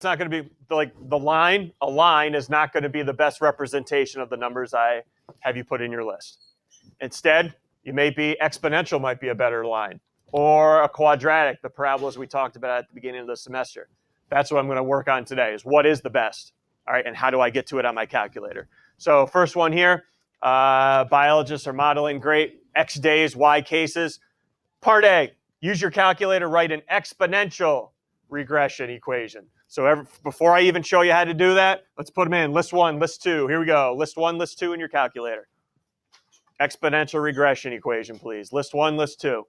not going to be like the line. A line is not going to be the best representation of the numbers I have you put in your list. Instead, you may be exponential might be a better line, or a quadratic, the parabolas we talked about at the beginning of the semester. That's what I'm going to work on today, is what is the best, all right, and how do I get to it on my calculator. So first one here, biologists are modeling, great, X days, Y cases. Part A, use your calculator, write an exponential regression equation. So before I even show you how to do that, let's put them in, list 1, list 2, here we go, list 1, list 2 in your calculator. Exponential regression equation, please. List 1, list 2.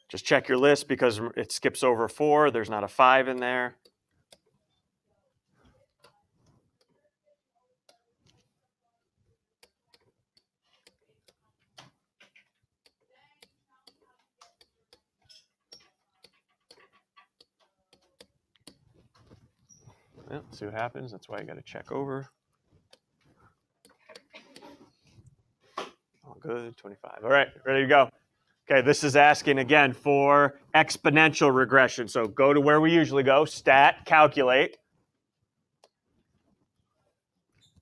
Just check your list because it skips over 4. There's not a 5 in there. Well, see what happens. That's why I got to check over. All good, 25. All right, ready to go. Okay, this is asking again for exponential regression. So go to where we usually go, stat, calculate.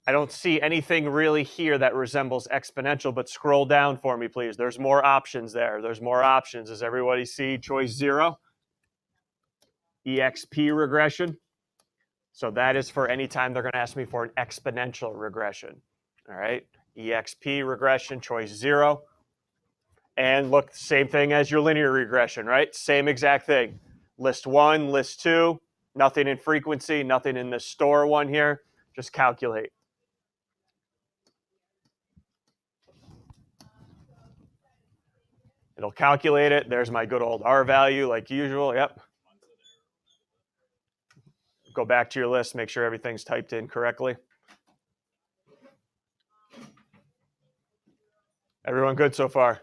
I don't see anything really here that resembles exponential, but scroll down for me, please. There's more options there. There's more options. Does everybody see choice 0? EXP regression. So that is for any time they're going to ask me for an exponential regression. All right, EXP regression, choice 0. And look, same thing as your linear regression, right? Same exact thing. List 1, list 2, nothing in frequency, nothing in the store one here. Just calculate. It'll calculate it. There's my good old R value like usual. Yep. Go back to your list, make sure everything's typed in correctly. Everyone good so far?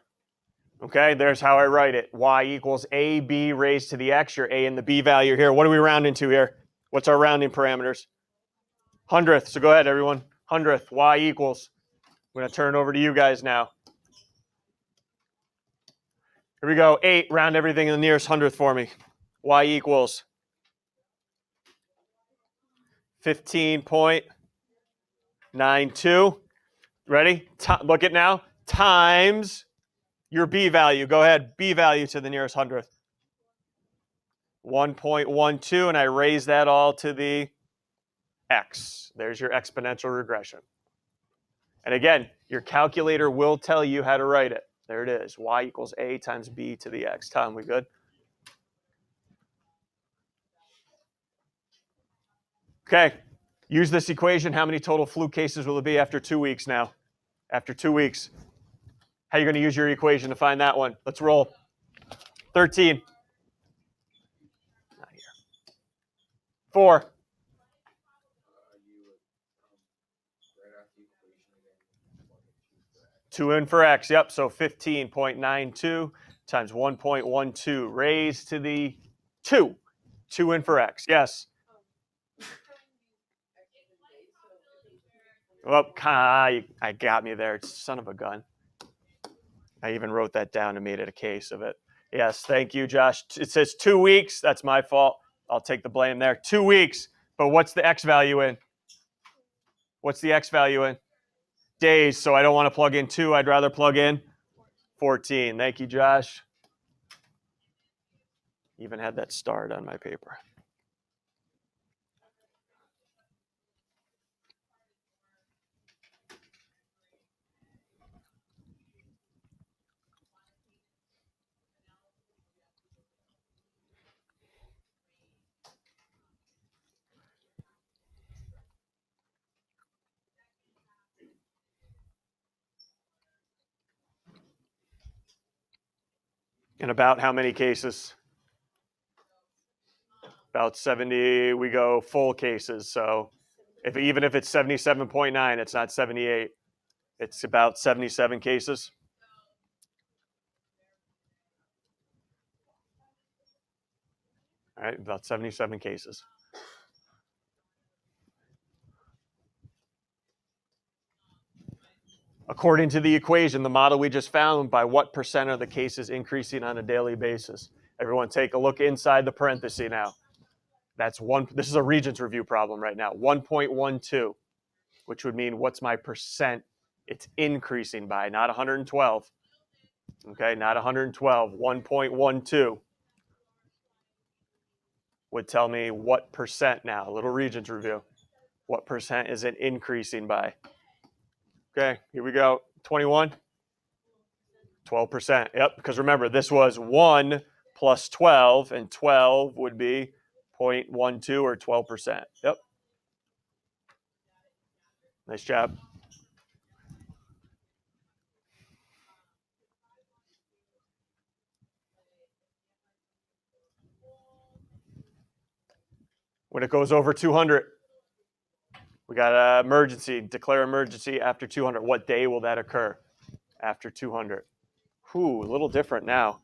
Okay, there's how I write it. Y equals AB raised to the X, your A and the B value here. What are we rounding to here? What's our rounding parameters? 100th. So go ahead, everyone. 100th. Y equals. I'm going to turn it over to you guys now. Here we go. 8. Round everything in the nearest 100th for me. Y equals 15.92. Ready? Look at now. Times your B value. Go ahead. B value to the nearest 100th. 1.12. And I raise that all to the X. There's your exponential regression. And again, your calculator will tell you how to write it. There it is. Y equals A times B to the X. Tom, we good? Okay. Use this equation. How many total fluke cases will it be after 2 weeks now? After 2 weeks. How are you going to use your equation to find that one? Let's roll. 13. Not here. 4. Two in for X. Yep. So 15.92 times 1.12 raised to the 2. 2 in for X. Yes. Well, I got me there. Son of a gun. I even wrote that down and made it a case of it. Yes, thank you, Josh. It says 2 weeks. That's my fault. I'll take the blame there. 2 weeks. But what's the X value in? What's the X value in? Days. So I don't want to plug in 2. I'd rather plug in 14. Thank you, Josh. Even had that starred on my paper. In about how many cases? About 70, we go full cases. So even if it's 77.9, it's not 78. It's about 77 cases. All right, about 77 cases. According to the equation, the model we just found, by what percent are the cases increasing on a daily basis? Everyone take a look inside the parenthesis now. That's one. This is a Regents review problem right now. 1.12, which would mean what's my percent it's increasing by, not 112. Okay, not 112. 1.12 would tell me what percent now. A little Regents review. What percent is it increasing by? Okay, here we go. 21. 12%. Yep, because remember, this was 1 plus 12, and 12 would be 0.12 or 12%. Yep. Nice job. When it goes over 200, we got an emergency. Declare emergency after 200. What day will that occur? After 200. Whew, a little different now.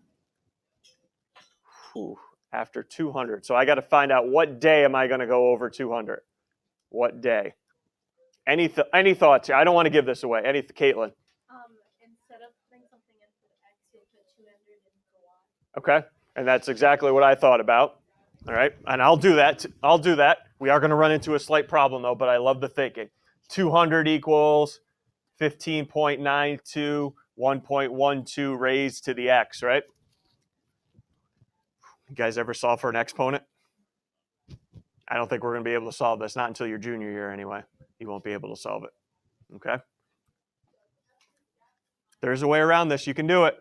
Whew, after 200. So I got to find out what day am I going to go over 200? What day? Any thoughts here? I don't want to give this away. Caitlin? Instead of putting something in for X, you'll put 200 in for Y. Okay, and that's exactly what I thought about. All right, and I'll do that. We are going to run into a slight problem, though, but I love the thinking. 200 equals 15.92, 1.12 raised to the x, right? You guys ever solve for an exponent? I don't think we're going to be able to solve this. Not until your junior year, anyway. You won't be able to solve it. Okay? There's a way around this. You can do it.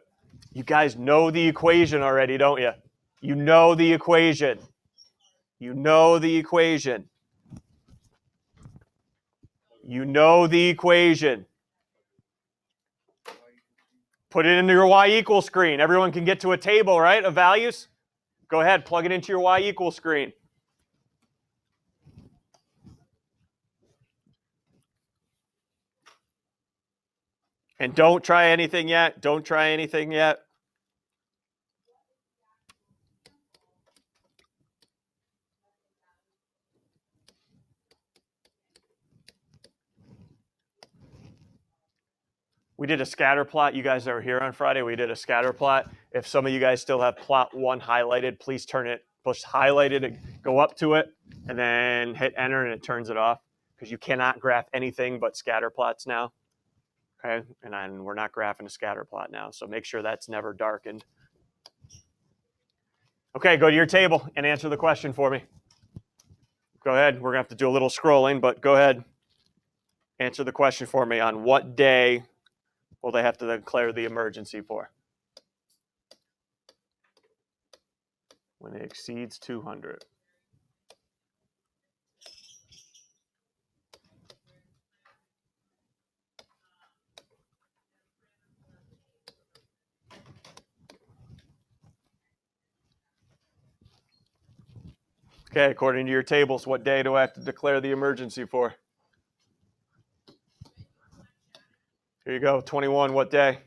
You guys know the equation already, don't you? You know the equation. You know the equation. You know the equation. Put it into your y equals screen. Everyone can get to a table, right, of values? Go ahead, plug it into your y equals screen. And don't try anything yet. Don't try anything yet. We did a scatter plot. You guys that were here on Friday, we did a scatter plot. If some of you guys still have plot 1 highlighted, please turn it, push highlighted, and go up to it, and then hit enter, and it turns it off, because you cannot graph anything but scatter plots now. Okay, and we're not graphing a scatter plot now, so make sure that's never darkened. Okay, go to your table and answer the question for me. Go ahead. We're going to have to do a little scrolling, but go ahead. Answer the question for me. On what day will they have to declare the emergency for? When it exceeds 200. Okay, according to your tables, what day do I have to declare the emergency for? Here you go, 21, what day?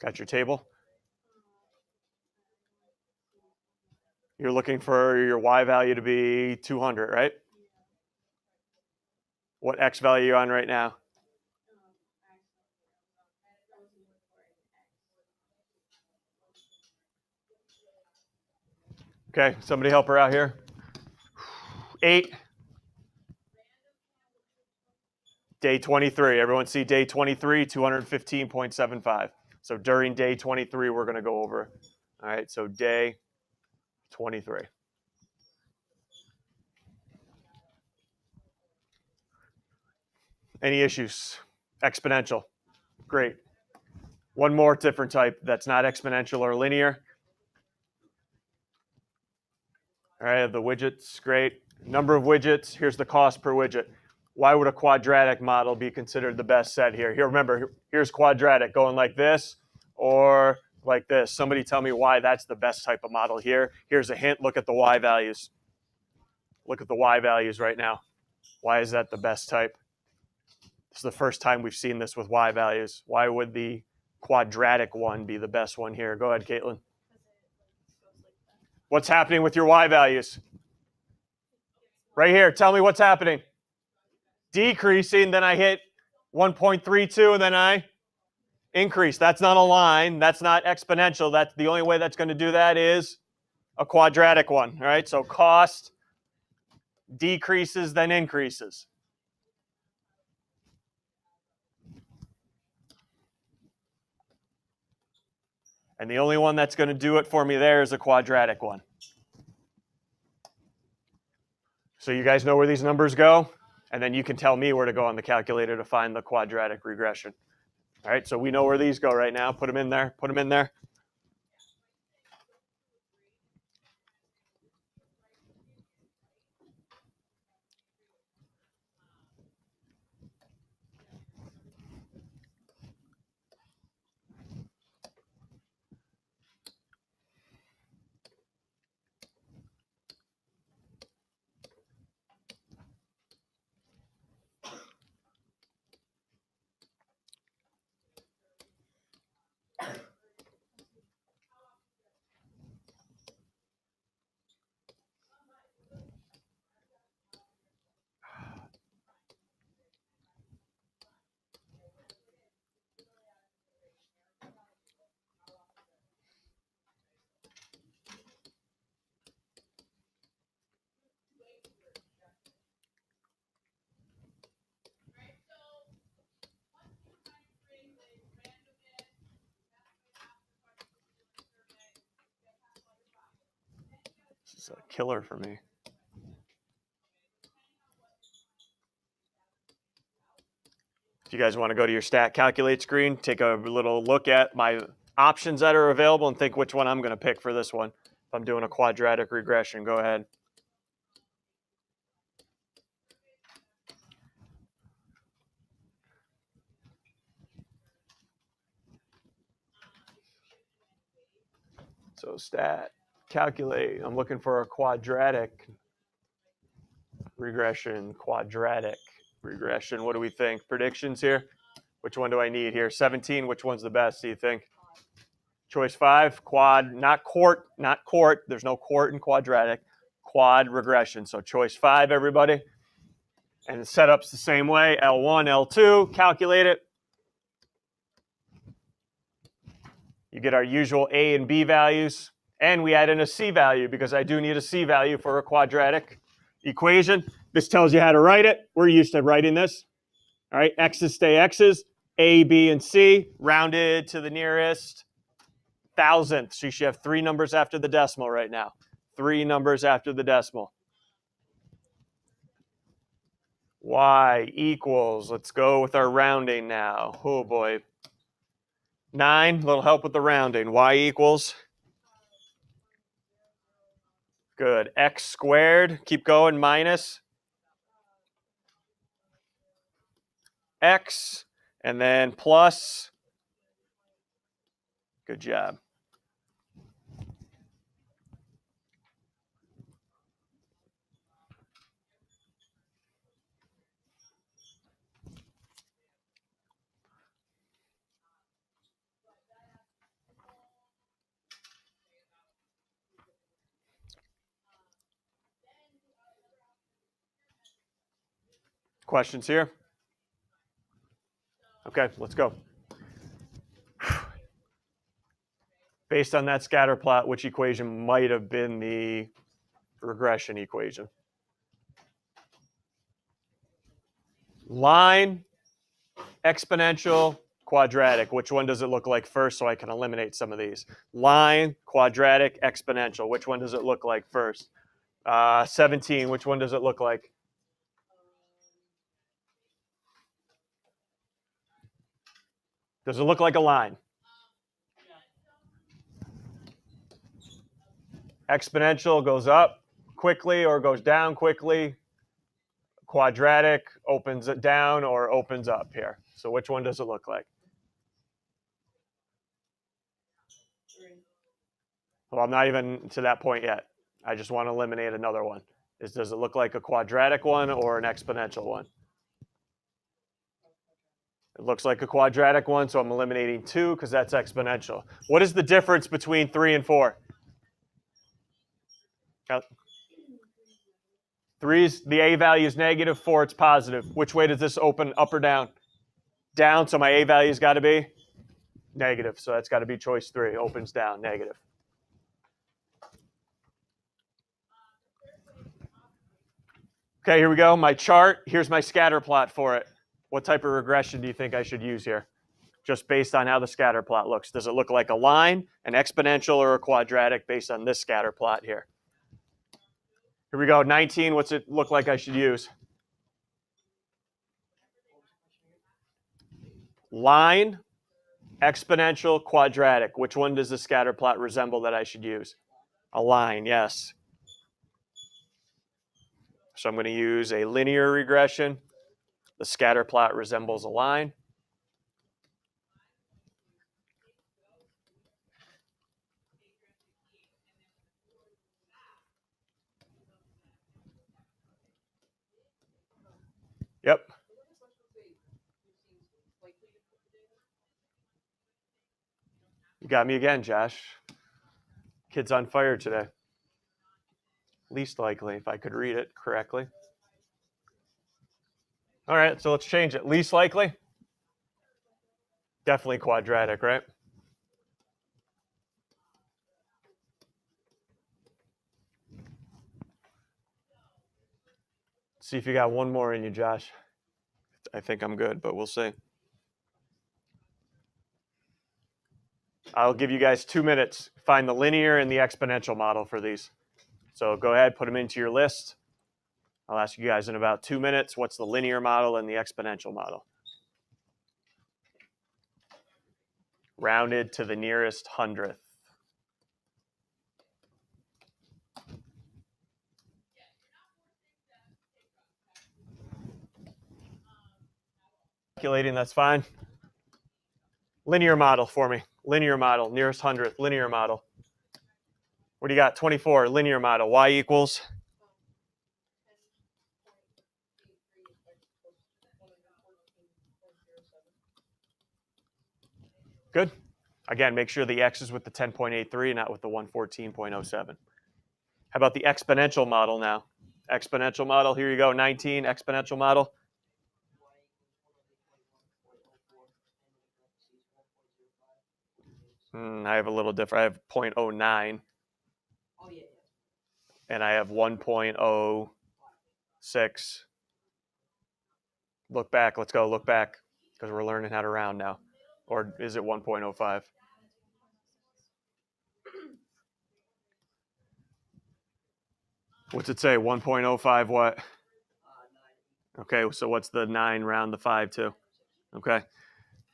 Got your table? You're looking for your y value to be 200, right? What x value are you on right now? Okay, somebody help her out here. 8. Day 23. Everyone see day 23, 215.75. So during day 23, we're going to go over. All right, so day 23. Any issues? Exponential. Great. One more different type that's not exponential or linear. All right, the widgets, great. Number of widgets, here's the cost per widget. Why would a quadratic model be considered the best set here? Here, remember, here's quadratic going like this or like this. Somebody tell me why that's the best type of model here. Here's a hint, look at the Y values. Look at the Y values right now. Why is that the best type? This is the first time we've seen this with Y values. Why would the quadratic one be the best one here? Go ahead, Caitlin. What's happening with your Y values? Right here, tell me what's happening. Decreasing, then I hit 1.32, and then I increase. That's not a line. That's not exponential. That's the only way that's going to do that is a quadratic one. All right, so cost decreases, then increases. And the only one that's going to do it for me there is a quadratic one. So you guys know where these numbers go? And then you can tell me where to go on the calculator to find the quadratic regression. All right, so we know where these go right now. Put them in there. Put them in there. This is a killer for me. If you guys want to go to your stat calculate screen, take a little look at my options that are available and think which one I'm going to pick for this one. If I'm doing a quadratic regression, go ahead. So stat calculate, I'm looking for a quadratic regression. Quadratic regression. What do we think? Predictions here? Which one do I need here? 17, which one's the best, do you think? Choice 5, quad, not quart, not quart. There's no quart in quadratic. Quad regression. So choice 5, everybody. And the setup's the same way. L1, L2, calculate it. You get our usual A and B values. And we add in a C value because I do need a C value for a quadratic equation. This tells you how to write it. We're used to writing this. All right, X's stay X's. A, B, and C rounded to the nearest thousandth. So you should have 3 numbers after the decimal right now. 3 numbers after the decimal. Y equals, let's go with our rounding now. Oh boy. 9, little help with the rounding. Y equals. Good. X squared, keep going, minus X, and then plus. Good job. Questions here? Okay, let's go. Based on that scatter plot, which equation might have been the regression equation? Line, exponential, quadratic. Which one does it look like first so I can eliminate some of these? Line, quadratic, exponential. Which one does it look like first? 17, which one does it look like? Does it look like a line? Exponential goes up quickly or goes down quickly. Quadratic opens it down or opens up here. So which one does it look like? Well, I'm not even to that point yet. I just want to eliminate another one. Does it look like a quadratic one or an exponential one? It looks like a quadratic one, so I'm eliminating 2 because that's exponential. What is the difference between 3 and 4? 3's the a value is negative, 4 it's positive. Which way does this open, up or down? Down, so my a value's got to be negative. So that's got to be choice 3. Opens down, negative. Okay, here we go. My chart. Here's my scatter plot for it. What type of regression do you think I should use here? Just based on how the scatter plot looks. Does it look like a line, an exponential, or a quadratic based on this scatter plot here? Here we go. 19. What's it look like I should use? Line, exponential, quadratic. Which one does the scatter plot resemble that I should use? A line, yes. So I'm going to use a linear regression. The scatter plot resembles a line. Yep. You got me again, Josh. Kid's on fire today. Least likely, if I could read it correctly. All right, so let's change it. Least likely? Definitely quadratic, right? See if you got one more in you, Josh. I think I'm good, but we'll see. I'll give you guys 2 minutes. Find the linear and the exponential model for these. So go ahead, put them into your list. I'll ask you guys in about 2 minutes, what's the linear model and the exponential model? Rounded to the nearest hundredth. Calculating, that's fine. Linear model for me. Linear model, nearest hundredth, linear model. What do you got? 24, linear model. Y equals? Good. Again, make sure the x is with the 10.83, not with the 114.07. How about the exponential model now? Exponential model, here you go, 19, exponential model. I have a little different. I have 0.09. And I have 1.06. Look back. Let's go. Look back because we're learning how to round now. Or is it 1.05? What's it say? 1.05 what? Okay, so what's the 9 round the 5 to? Okay.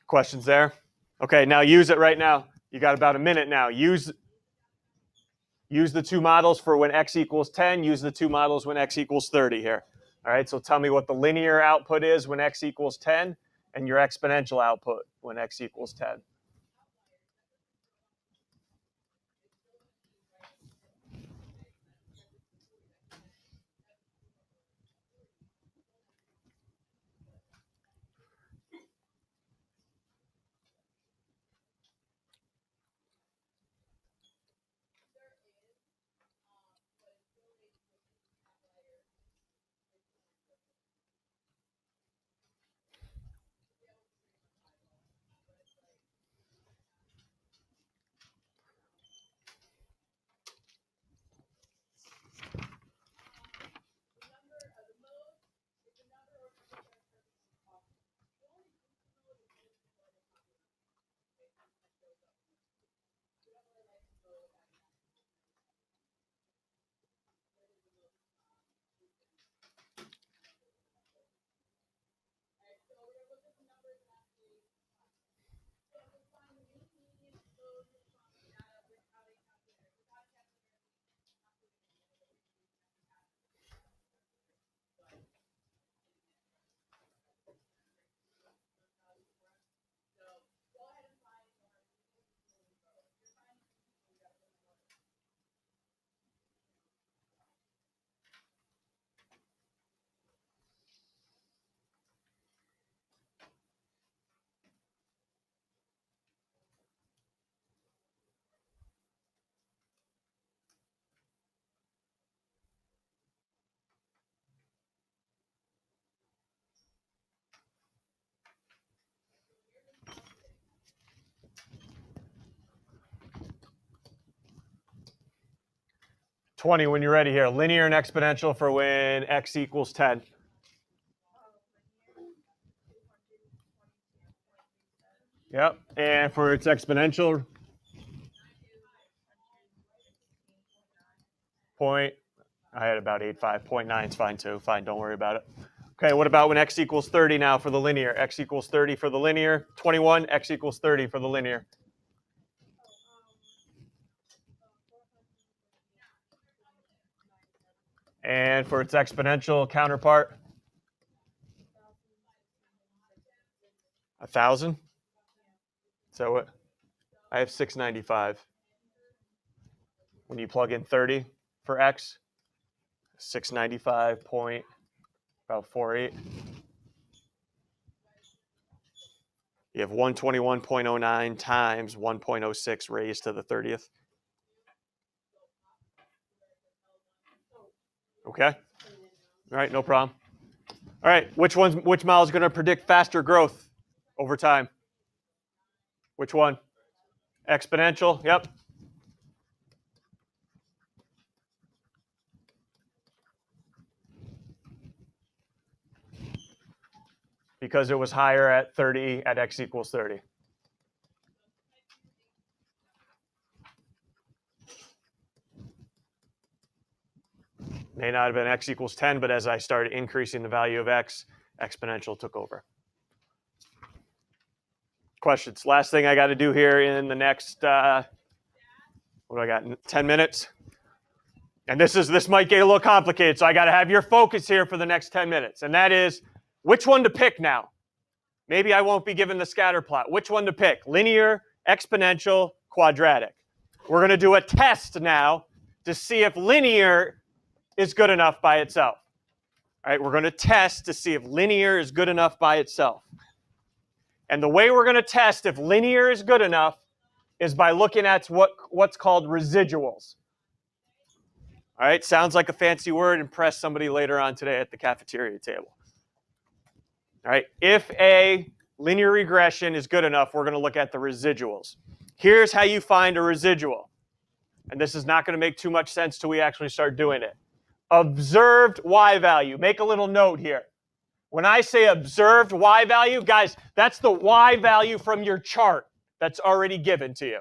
Questions there? Okay, now use it right now. You got about a minute now. Use the 2 models for when x equals 10. Use the 2 models when x equals 30 here. All right, so tell me what the linear output is when x equals 10 and your exponential output when x equals 10. 20 when you're ready here. Linear and exponential for when x equals 10. Yep. And for its exponential, I had about 8.5. 0.9 is fine too. Fine, don't worry about it. Okay, what about when x equals 30 now for the linear? X equals 30 for the linear. 21, x equals 30 for the linear. And for its exponential counterpart? 1,000? So what? I have 695. When you plug in 30 for x, 695 point about 48. You have 121.09 times 1.06 raised to the 30th. Okay? All right, no problem. All right, which model is going to predict faster growth over time? Which one? Exponential, yep. Because it was higher at 30 at x equals 30. May not have been x equals 10, but as I started increasing the value of x, exponential took over. Questions? Last thing I got to do here in the next, what do I got, 10 minutes? And this might get a little complicated, so I got to have your focus here for the next 10 minutes. And that is, which one to pick now? Maybe I won't be given the scatter plot. Which one to pick? Linear, exponential, quadratic. We're going to do a test now to see if linear is good enough by itself. All right, we're going to test to see if linear is good enough by itself. And the way we're going to test if linear is good enough is by looking at what's called residuals. All right, sounds like a fancy word. Impress somebody later on today at the cafeteria table. All right, if a linear regression is good enough, we're going to look at the residuals. Here's how you find a residual. And this is not going to make too much sense till we actually start doing it. Observed y value. Make a little note here. When I say observed y value, guys, that's the y value from your chart that's already given to you.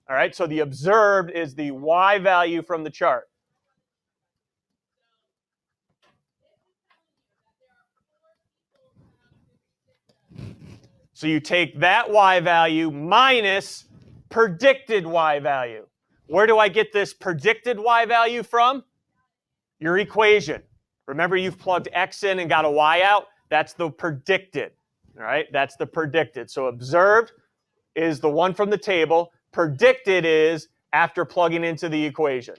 All right, so the observed is the y value from the chart. So you take that y value minus predicted y value. Where do I get this predicted y value from? Your equation. Remember, you've plugged x in and got a y out? That's the predicted. All right, that's the predicted. So observed is the one from the table. Predicted is after plugging into the equation.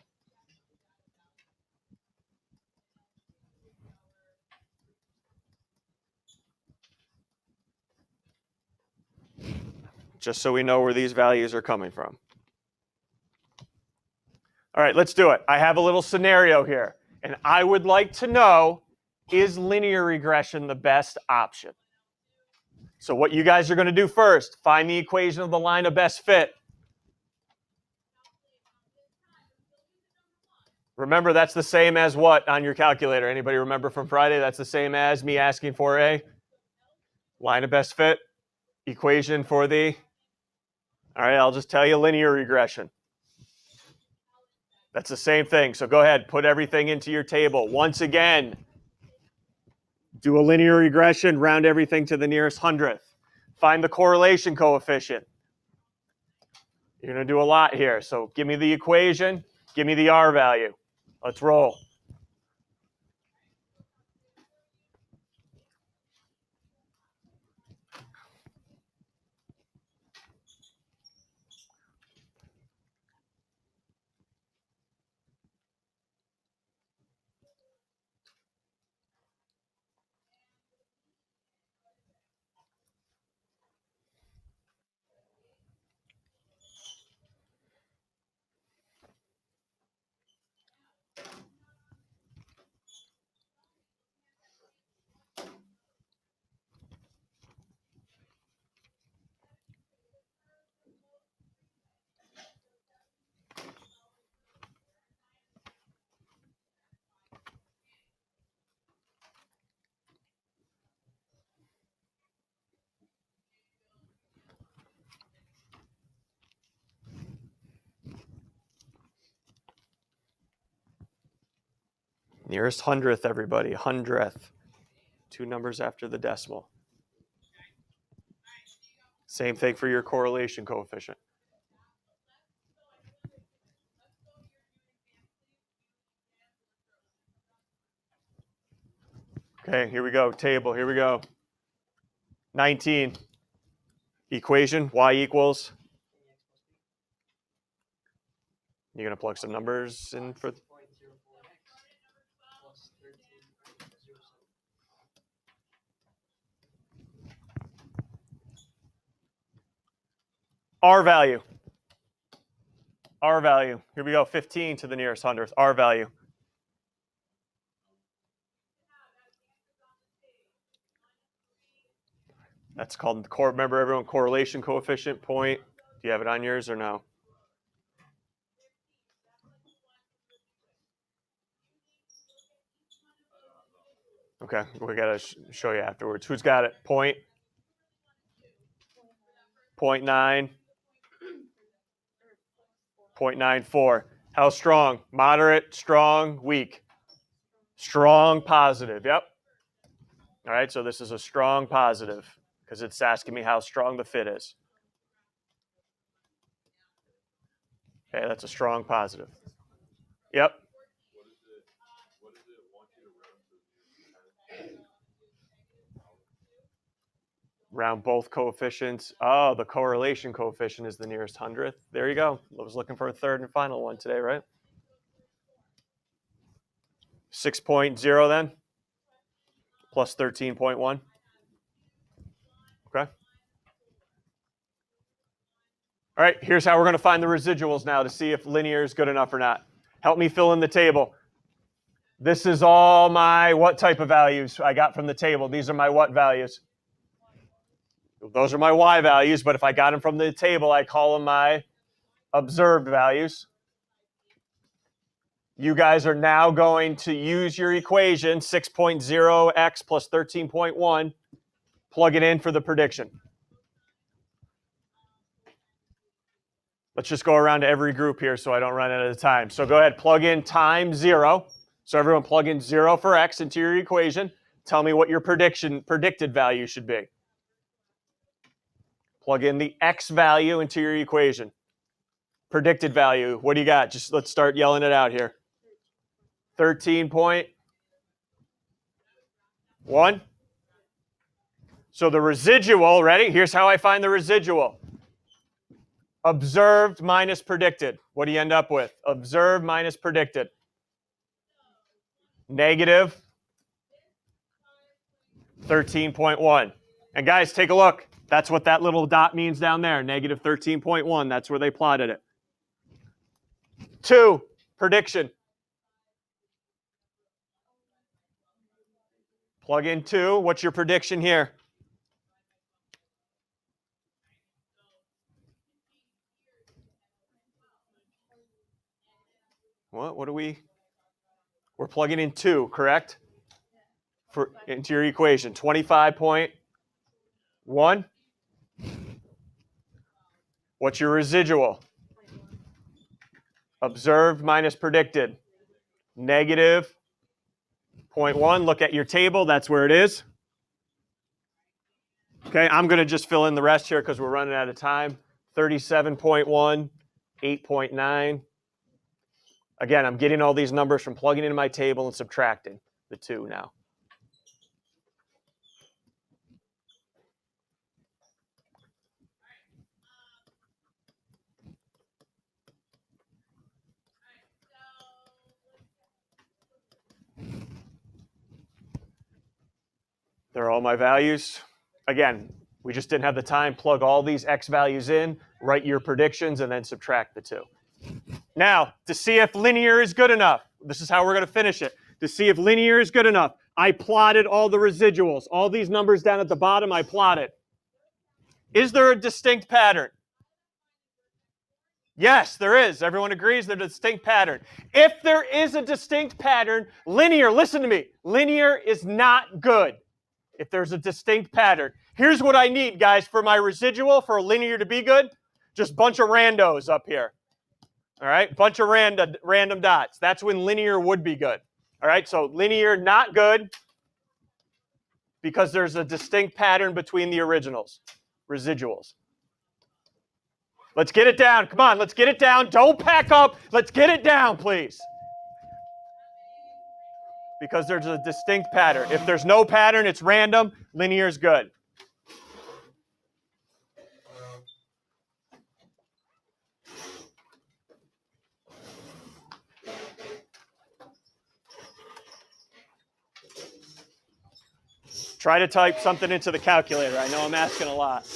Just so we know where these values are coming from. All right, let's do it. I have a little scenario here, and I would like to know, is linear regression the best option? So what you guys are going to do first, find the equation of the line of best fit. Remember, that's the same as what on your calculator? Anybody remember from Friday? That's the same as me asking for a line of best fit equation for the, all right, I'll just tell you linear regression. That's the same thing. So go ahead, put everything into your table. Once again, do a linear regression, round everything to the nearest hundredth. Find the correlation coefficient. You're going to do a lot here. So give me the equation, give me the R value. Let's roll. Nearest hundredth, everybody. Hundredth. 2 numbers after the decimal. Same thing for your correlation coefficient. Okay, here we go. Table, here we go. 19. Equation, y equals. You're going to plug some numbers in for. R value. R value. Here we go. 15 to the nearest hundredth. R value. That's called, remember everyone, correlation coefficient point. Do you have it on yours or no? Okay, we got to show you afterwards. Who's got it? Point? 0.9? 0.94. How strong? Moderate, strong, weak. Strong positive, yep. All right, so this is a strong positive because it's asking me how strong the fit is. Okay, that's a strong positive. Yep. Round both coefficients. Oh, the correlation coefficient is the nearest hundredth. There you go. I was looking for a third and final one today, right? 6.0 then, plus 13.1. Okay. All right, here's how we're going to find the residuals now to see if linear is good enough or not. Help me fill in the table. This is all my what type of values I got from the table. These are my what values. Those are my y values, but if I got them from the table, I call them my observed values. You guys are now going to use your equation, 6.0x plus 13.1, plug it in for the prediction. Let's just go around to every group here so I don't run out of time. So go ahead, plug in time 0. So everyone plug in 0 for x into your equation. Tell me what your predicted value should be. Plug in the x value into your equation. Predicted value, what do you got? Just let's start yelling it out here. 13.1. So the residual, ready? Here's how I find the residual. Observed minus predicted. What do you end up with? Observed minus predicted. Negative 13.1. And guys, take a look. That's what that little dot means down there, negative 13.1. That's where they plotted it. 2, prediction. Plug in 2. What's your prediction here? What are we? We're plugging in 2, correct? Into your equation. 25.1. What's your residual? Observed minus predicted. Negative 0.1. Look at your table. That's where it is. Okay, I'm going to just fill in the rest here because we're running out of time. 37.1, 8.9. Again, I'm getting all these numbers from plugging into my table and subtracting the 2 now. They're all my values. Again, we just didn't have the time. Plug all these x values in, write your predictions, and then subtract the 2. Now, to see if linear is good enough, this is how we're going to finish it. To see if linear is good enough, I plotted all the residuals. All these numbers down at the bottom, I plotted. Is there a distinct pattern? Yes, there is. Everyone agrees there's a distinct pattern. If there is a distinct pattern, linear, listen to me, linear is not good. If there's a distinct pattern. Here's what I need, guys, for my residual, for a linear to be good. Just a bunch of randos up here. All right, bunch of random dots. That's when linear would be good. All All right, so linear, not good, because there's a distinct pattern between the originals, residuals. Let's get it down. Come on, let's get it down. Don't pack up. Let's get it down, please. Because there's a distinct pattern. If there's no pattern, it's random. Linear is good. Try to type something into the calculator. I know I'm asking a lot.